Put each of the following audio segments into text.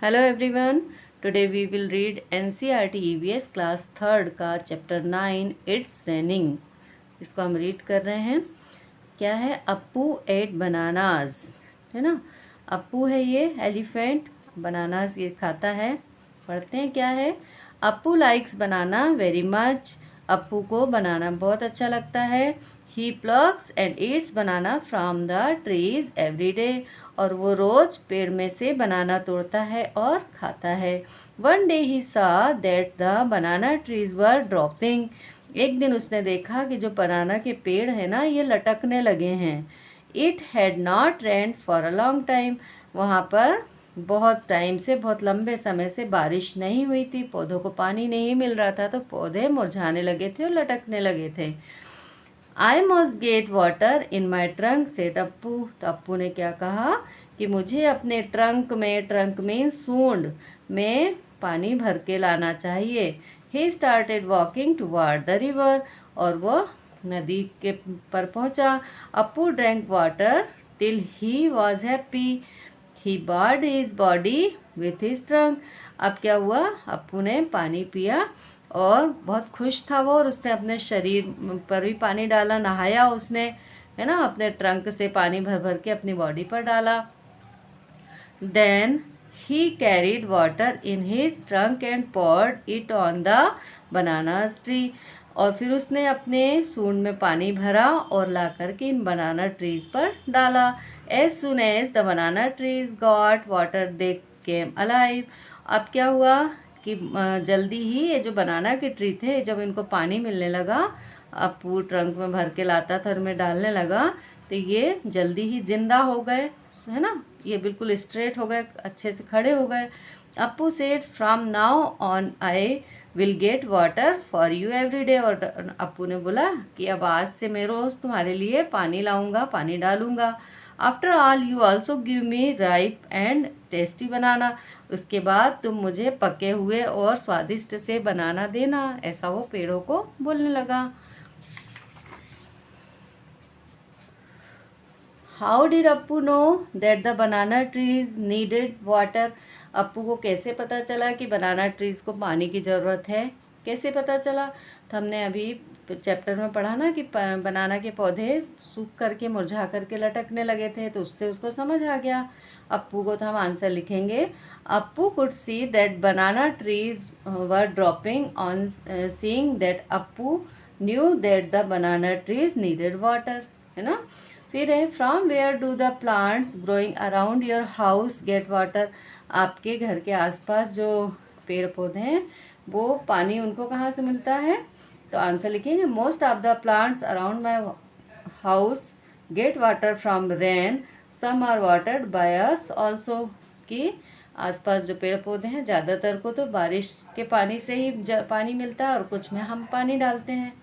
Hello everyone. Today we will read NCERT EVS class third का chapter 9 it's raining. इसको हम read कर रहे हैं। क्या है? अप्पू एट बनानाज, है ना। अप्पू है ये एलिफेंट, बनानाज ये खाता है। पढ़ते हैं क्या है। Appu likes banana very much. Appu को बनाना बहुत अच्छा लगता है। He plucks and eats banana from the trees every day. और वो रोज पेड़ में से बनाना तोड़ता है और खाता है। वन डे ही सा that the banana trees were dropping. एक दिन उसने देखा कि जो बनाना के पेड़ है ना, ये लटकने लगे हैं। It had not rained for a long time. वहाँ पर बहुत टाइम से, बहुत लंबे समय से बारिश नहीं हुई थी, पौधों को पानी नहीं मिल रहा था, तो पौधे मुरझाने लगे थे और लटकने लगे थे। I must get water in my trunk said Appu. तो अप्पू ने क्या कहा कि मुझे अपने ट्रंक में सूंड में पानी भर के लाना चाहिए। He started walking toward the river. और वह नदी के पर पहुंचा। Appu drank water till he was happy. He bathed his body with his trunk. अब क्या हुआ? अप्पू ने पानी पिया और बहुत खुश था वो, और उसने अपने शरीर पर भी पानी डाला, नहाया उसने, है ना, अपने ट्रंक से पानी भर भर के अपनी बॉडी पर डाला। Then he carried water in his trunk and poured it on the banana tree. और फिर उसने अपने सूंड में पानी भरा और ला करके इन बनाना ट्रीज पर डाला। As soon as the banana trees got water they came alive. अब क्या हुआ कि जल्दी ही ये जो बनाना के ट्री थे, जब इनको पानी मिलने लगा, अप्पू ट्रंक में भर के लाता था और में डालने लगा, तो ये जल्दी ही जिंदा हो गए, है ना। ये बिल्कुल स्ट्रेट हो गए, अच्छे से खड़े हो गए। Appu said from now on I will get water for you every day. और अप्पू ने बोला कि अब आज से मैं रोज़ तुम्हारे लिए पानी लाऊंगा, पानी डालूंगा। After all you also give me ripe and tasty banana. उसके बाद तुम मुझे पके हुए और स्वादिष्ट से बनाना देना। ऐसा वो पेड़ों को बोलने लगा। How did Appu know that the banana trees needed water. Appu को कैसे पता चला कि बनाना ट्रीज को पानी की ज़रूरत है? कैसे पता चला? तो हमने अभी चैप्टर में पढ़ा ना कि बनाना के पौधे सूख करके, मुरझा करके लटकने लगे थे, तो उससे उसको समझ आ गया। अप्पू को तो हम आंसर लिखेंगे। Appu could see that banana trees were drooping on seeing that Appu knew that the banana trees needed water, है ना। फिर है from where do the plants growing around your house get water. आपके घर के आसपास जो पेड़ पौधे हैं, वो पानी उनको कहाँ से मिलता है? तो आंसर लिखेंगे most of the plants around my house get water from rain, some are watered by us also. कि आसपास जो पेड़ पौधे हैं, ज़्यादातर को तो बारिश के पानी से ही पानी मिलता है और कुछ में हम पानी डालते हैं।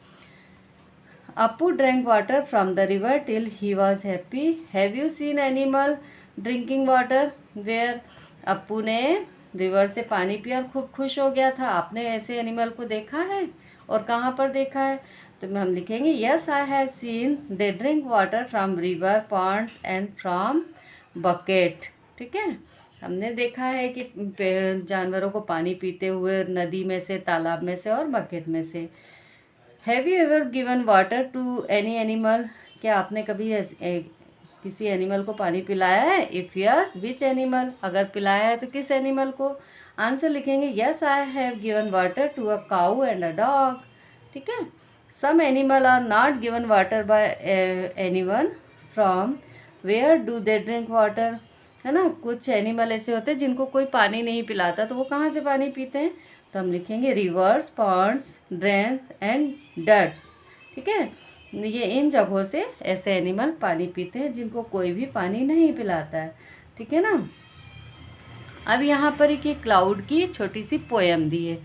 Appu drank water from the river till he was happy. Have you seen animal drinking water where? Appu ने रिवर से पानी पिया और खूब खुश हो गया था। आपने ऐसे एनिमल को देखा है? और कहाँ पर देखा है? तो हम लिखेंगे yes I have seen they drink water from river, Pond's and from bucket. ठीक है, हमने देखा है कि जानवरों को पानी पीते हुए नदी में से, तालाब में से और बकेट में से। Have you ever given water to any animal. क्या आपने कभी किसी एनिमल को पानी पिलाया है? If yes which animal. अगर पिलाया है तो किस एनिमल को? आंसर लिखेंगे yes I have given water to a cow and a dog. ठीक है। Some animal are not given water by anyone from where do they drink water, है ना। कुछ एनिमल ऐसे होते हैं जिनको कोई पानी नहीं पिलाता, तो वो कहाँ से पानी पीते हैं? तो हम लिखेंगे rivers, ponds, drains and dirt. ठीक है, ये इन जगहों से ऐसे एनिमल पानी पीते हैं जिनको कोई भी पानी नहीं पिलाता है। ठीक है ना। अब यहाँ पर एक क्लाउड की छोटी सी पोएम दी है।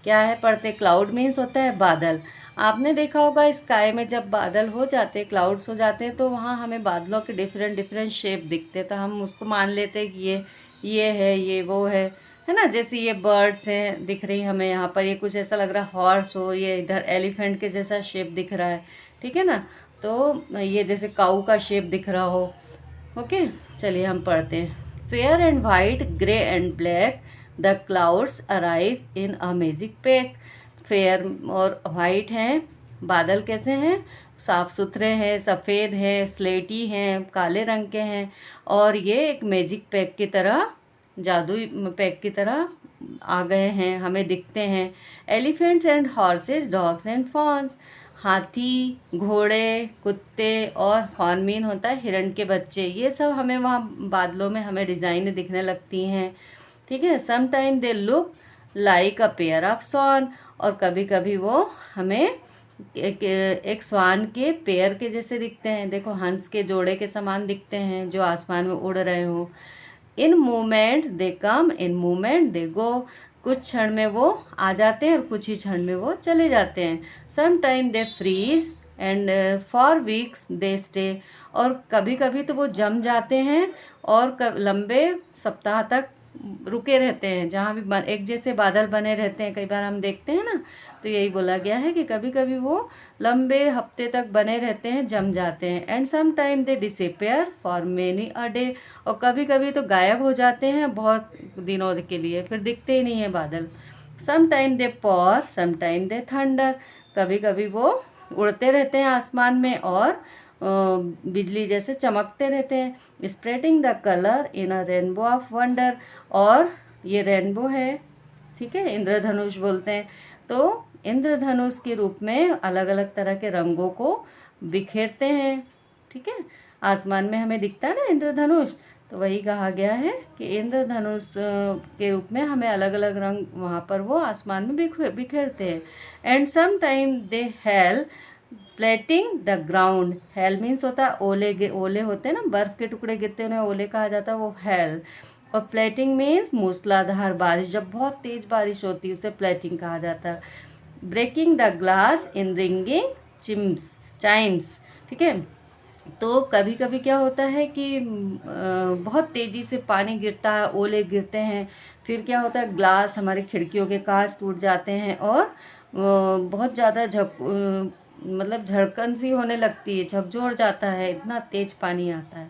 क्या है? पढ़ते। क्लाउड मीन्स होता है बादल। आपने देखा होगा स्काई में जब बादल हो जाते हैं, क्लाउड्स हो जाते हैं, तो वहाँ हमें बादलों के डिफरेंट डिफरेंट शेप दिखते हैं, तो हम उसको मान लेते हैं कि ये है, ये वो है ना। जैसे ये बर्ड्स हैं दिख रही हमें यहाँ पर, ये कुछ ऐसा लग रहा है हॉर्स हो, ये इधर एलिफेंट के जैसा शेप दिख रहा है। ठीक है ना। तो ये जैसे काऊ का शेप दिख रहा हो। ओके, चलिए हम पढ़ते हैं। Fair and white, grey and black, the clouds arrive in a magic pack. Fair और वाइट हैं, बादल कैसे हैं, साफ सुथरे हैं, सफ़ेद हैं, स्लेटी हैं, काले रंग के हैं, और ये एक मैजिक पैक की तरह, जादुई पैक की तरह आ गए हैं, हमें दिखते हैं। Elephants and horses, dogs and fawns, हाथी, घोड़े, कुत्ते, और हॉर्नबिल होता है हिरण के बच्चे, ये सब हमें वहाँ बादलों में हमें डिज़ाइन दिखने लगती हैं। ठीक है, some time they look like a pair of swan, और कभी कभी वो हमें एक स्वान के पेयर के जैसे दिखते हैं। देखो, हंस के जोड़े के समान दिखते हैं जो आसमान में उड़ रहे हो। In movement they come, in movement दे गो, कुछ क्षण में वो आ जाते हैं और कुछ ही क्षण में वो चले जाते हैं। Some time they freeze and for weeks they stay, और कभी कभी तो वो जम जाते हैं और लंबे सप्ताह तक रुके रहते हैं, जहाँ भी एक जैसे बादल बने रहते हैं, कई बार हम देखते हैं ना, तो यही बोला गया है कि कभी कभी वो लंबे हफ्ते तक बने रहते हैं, जम जाते हैं। And some time they disappear for many a day, और कभी कभी तो गायब हो जाते हैं बहुत दिनों के लिए, फिर दिखते ही नहीं है बादल। सम टाइम दे पॉर, सम टाइम दे थंडर, कभी कभी वो उड़ते रहते हैं आसमान में और बिजली जैसे चमकते रहते हैं। Spreading the colour in a rainbow of wonder, और ये रेनबो है, ठीक है, इंद्रधनुष बोलते हैं। तो इंद्रधनुष के रूप में अलग अलग तरह के रंगों को बिखेरते हैं। ठीक है, आसमान में हमें दिखता है ना इंद्रधनुष, तो वही कहा गया है कि इंद्रधनुष के रूप में हमें अलग अलग रंग वहाँ पर वो आसमान में बिखेरते हैं। And some time they hail pelting the ground, hail means होता है ओले, ओले होते हैं ना, बर्फ़ के टुकड़े गिरते हैं उन्हें ओले कहा जाता है, वो हेल। और प्लेटिंग मीन्स मूसलाधार बारिश, जब बहुत तेज़ बारिश होती है उसे प्लेटिंग कहा जाता है। Breaking the glass in ringing chimes, ठीक है। तो कभी कभी क्या होता है कि बहुत तेज़ी से पानी गिरता है, ओले गिरते हैं, फिर क्या होता है, ग्लास, हमारी खिड़कियों के कांच टूट जाते हैं और बहुत ज़्यादा मतलब झड़कन सी होने लगती है, झकझोर जाता है, इतना तेज़ पानी आता है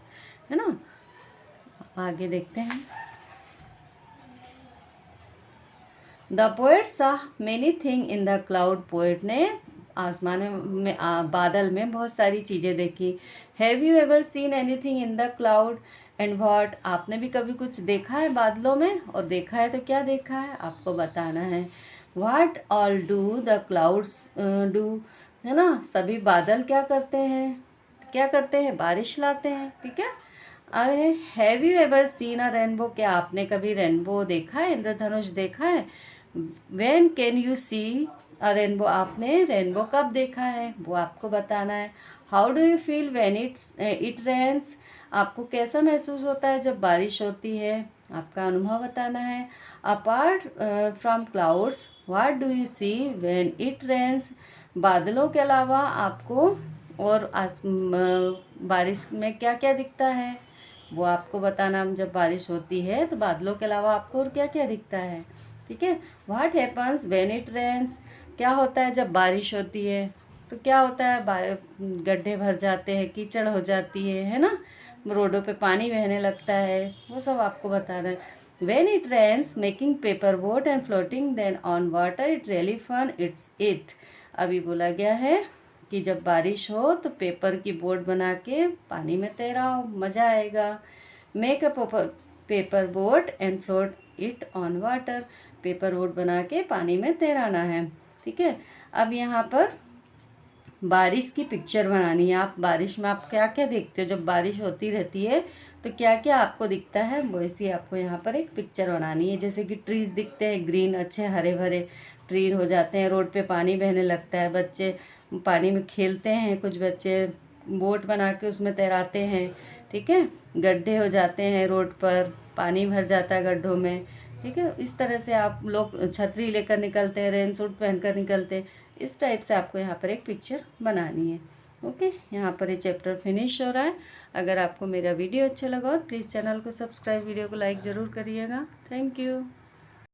ना। आगे देखते हैं। द पोएट सा many thing in the cloud, poet ने आसमान में बादल में बहुत सारी चीज़ें देखी। Have you ever scene anything in the cloud and what, आपने भी कभी कुछ देखा है बादलों में, और देखा है तो क्या देखा है आपको बताना है। What all do the clouds do, है ना, सभी बादल क्या करते हैं, बारिश लाते हैं। ठीक है, अरे have you ever seen a rainbow, क्या आपने कभी रेनबो देखा है, इंद्रधनुष देखा है। When can you see a rainbow, आपने रेनबो कब देखा है, वो आपको बताना है। How do you feel when it rains, आपको कैसा महसूस होता है जब बारिश होती है, आपका अनुभव बताना है। Apart from clouds what do you see when it rains, बादलों के अलावा आपको और बारिश में क्या क्या दिखता है, वो आपको बताना। जब बारिश होती है तो बादलों के अलावा आपको और क्या क्या दिखता है। ठीक है, what happens when it rains, क्या होता है जब बारिश होती है, तो क्या होता है, गड्ढे भर जाते हैं, कीचड़ हो जाती है ना, रोडों पे पानी बहने लगता है, वो सब आपको बताना है। When it rains making paper boat and floating then on water, it really fun it's it, अभी बोला गया है कि जब बारिश हो तो पेपर की बोट बना के पानी में तैराओ, मज़ा आएगा। Make a paper boat and float it on water, paper boat बना के पानी में तैराना है। ठीक है, अब यहाँ पर बारिश की पिक्चर बनानी है। आप बारिश में आप क्या क्या देखते हो, जब बारिश होती रहती है तो क्या क्या आपको दिखता है, वैसी आपको यहाँ पर एक पिक्चर बनानी है। जैसे कि ट्रीज दिखते हैं, ग्रीन अच्छे हरे भरे ट्री हो जाते हैं, रोड पे पानी बहने लगता है, बच्चे पानी में खेलते हैं, कुछ बच्चे बोट बना के उसमें तैराते हैं। ठीक है, गड्ढे हो जाते हैं रोड पर, पानी भर जाता है गड्ढों में। ठीक है, इस तरह से आप लोग छतरी लेकर निकलते हैं, रेन सूट पहनकर निकलते हैं, इस टाइप से आपको यहाँ पर एक पिक्चर बनानी है। ओके, यहाँ पर ये चैप्टर फिनिश हो रहा है। अगर आपको मेरा वीडियो अच्छा लगा तो प्लीज़ चैनल को सब्सक्राइब, वीडियो को लाइक ज़रूर करिएगा। Thank you.